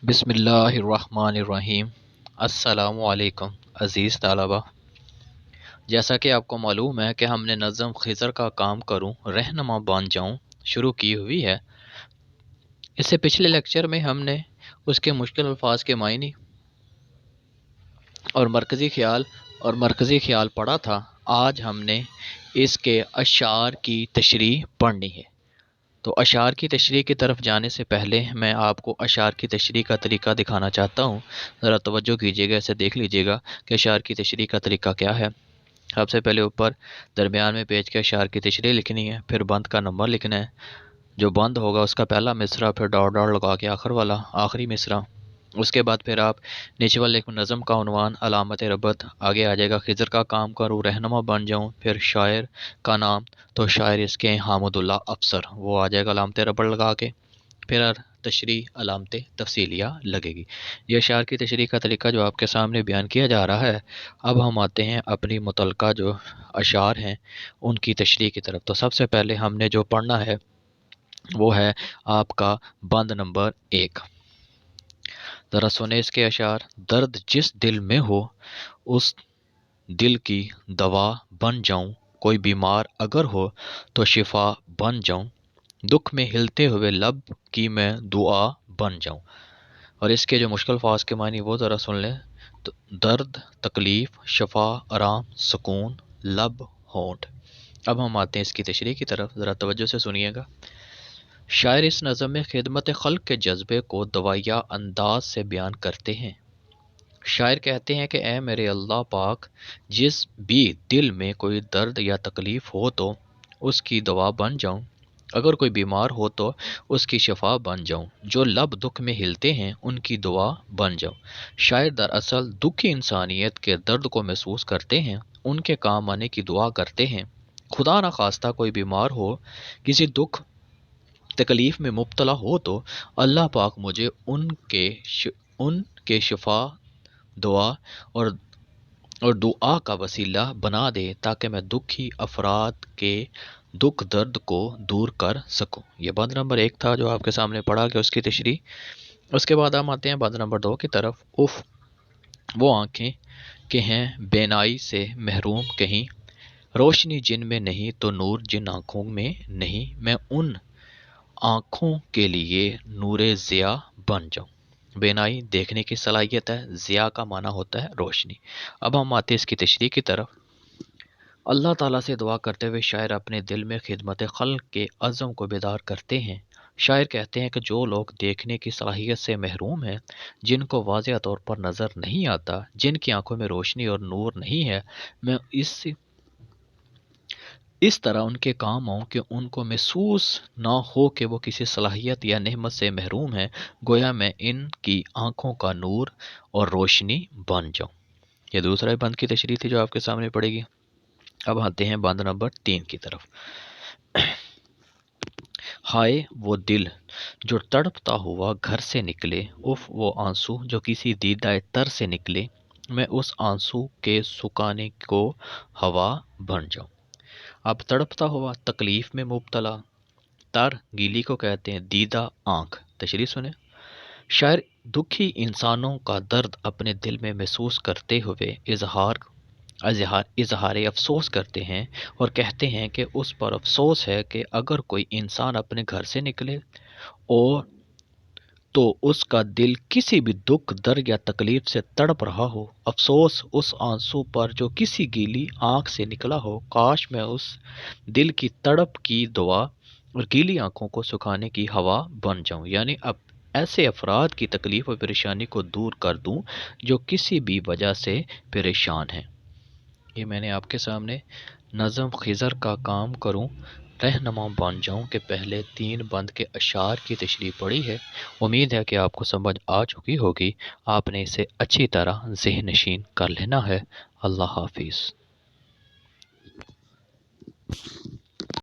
बिस्मिल्लाहिर्रहमानिर्रहीम। अस्सलामु अलैकुम अज़ीज़ तलबा। जैसा कि आपको मालूम है कि हमने नज़म खिज़र का काम करूं रहनुमा बन जाऊं शुरू की हुई है। इससे पिछले लेक्चर में हमने उसके मुश्किल अल्फाज के मायने और मरकज़ी ख़्याल पढ़ा था। आज हमने इसके अशार की तशरीह पढ़नी है। तो अशार की तशरीह की तरफ जाने से पहले मैं आपको अशार की तशरीह का तरीका दिखाना चाहता हूँ। ज़रा तवज्जो कीजिएगा, इसे देख लीजिएगा कि अशार की तशरीह का तरीका क्या है। सबसे पहले ऊपर दरमियान में पेज के अशार की तशरीह लिखनी है, फिर बंद का नंबर लिखना है। जो बंद होगा उसका पहला मिसरा, फिर डॉट डॉट लगा के आखिर वाला आखिरी मिसरा। उसके बाद फिर आप नीचे वाले नज़म का उन्वान अलामत रबत, आगे आ जाएगा खिज़र का काम करूँ रहनुमा बन जाऊँ, फिर शायर का नाम, तो शायर इसके हामिदुल्लाह अफसर, वो आ जाएगा अलामत रबत लगा के। फिर तशरीह अलामत तफसीलिया लगेगी। यह अशार की तशरीह का तरीका जो आपके सामने बयान किया जा रहा है। अब हम आते हैं अपनी मुतलका जो अशार हैं उनकी तशरीह की तरफ। तो सबसे पहले हमने जो पढ़ना है वो है आपका बंद नंबर 1। ज़रा सुने इसके अशार। दर्द जिस दिल में हो उस दिल की दवा बन जाऊं, कोई बीमार अगर हो तो शिफा बन जाऊं, दुख में हिलते हुए लब की मैं दुआ बन जाऊं। और इसके जो मुश्किल अल्फाज के मानी वो ज़रा सुन लें। तो दर्द, तकलीफ़, शफा, आराम, सुकून, लब, होंठ। अब हम आते हैं इसकी तशरीह की तरफ, ज़रा तवज्जो से सुनिएगा। शायर इस नज़म में खिदमत खल्क के जज्बे को दवाइया अंदाज से बयान करते हैं। शायर कहते हैं कि ए मेरे अल्लाह पाक, जिस भी दिल में कोई दर्द या तकलीफ़ हो तो उसकी दवा बन जाऊं, अगर कोई बीमार हो तो उसकी शफा बन जाऊं, जो लब दुख में हिलते हैं उनकी दुआ बन जाऊं। शायर दरअसल दुखी इंसानियत के दर्द को महसूस करते हैं, उनके काम आने की दुआ करते हैं। खुदा न खास्ता कोई बीमार हो, किसी दुख तकलीफ़ में मुब्तला हो तो अल्लाह पाक मुझे उनके शिफा, दुआ और दुआ का वसीला बना दे, ताकि मैं दुखी अफराद के दुख दर्द को दूर कर सकूं। ये बंद नंबर 1 था जो आपके सामने पढ़ा गया, उसकी तशरीह। उसके बाद हम आते हैं बंद नंबर 2 की तरफ। उफ वो आंखें के हैं बेनाई से महरूम कहीं, रोशनी जिन में नहीं तो नूर जिन आँखों में नहीं, मैं उन आँखों के लिए नूरे ज़िया बन जाऊं। बेनाई देखने की सलाहियत है, ज़िया का माना होता है रोशनी। अब हम आते हैं इसकी तशरीह की तरफ। अल्लाह ताला से दुआ करते हुए शायर अपने दिल में खिदमत खल्क के अज़म को बेदार करते हैं। शायर कहते हैं कि जो लोग देखने की सलाहियत से महरूम हैं, जिनको वाज़ेह तौर पर नज़र नहीं आता, जिनकी आंखों में रोशनी और नूर नहीं है, मैं इस तरह उनके काम आऊँ कि उनको महसूस ना हो कि वो किसी सलाहियत या नेमत से महरूम हैं, गोया मैं इनकी आंखों का नूर और रोशनी बन जाऊँ। ये दूसरा बंद की तशरीह थी जो आपके सामने पड़ेगी। अब आते हैं बंद नंबर 3 की तरफ। हाय वो दिल जो तड़पता हुआ घर से निकले, उफ वो आंसू जो किसी दीदाए तर से निकले, मैं उस आंसू के सुखाने को हवा बन जाऊं। अब तड़पता हुआ, तकलीफ में मुब्तला, तर गीली को कहते हैं, दीदा आंख। तशरीह सुने। शायर दुखी इंसानों का दर्द अपने दिल में महसूस करते हुए इजहार अफसोस करते हैं और कहते हैं कि उस पर अफसोस है कि अगर कोई इंसान अपने घर से निकले और तो उसका दिल किसी भी दुख, दर्द या तकलीफ से तड़प रहा हो, अफसोस उस आंसू पर जो किसी गीली आंख से निकला हो। काश मैं उस दिल की तड़प की दुआ और गीली आंखों को सुखाने की हवा बन जाऊं, यानी अब ऐसे अफराद की तकलीफ और परेशानी को दूर कर दूं जो किसी भी वजह से परेशान हैं। ये मैंने आपके सामने नज़म खिज़र का काम करूं रहनुमा बन जाऊं के पहले 3 बंद के अशार की तशरीह पढ़ी है। उम्मीद है कि आपको समझ आ चुकी होगी। आपने इसे अच्छी तरह ज़हन नशीन कर लेना है। अल्लाह हाफिज़।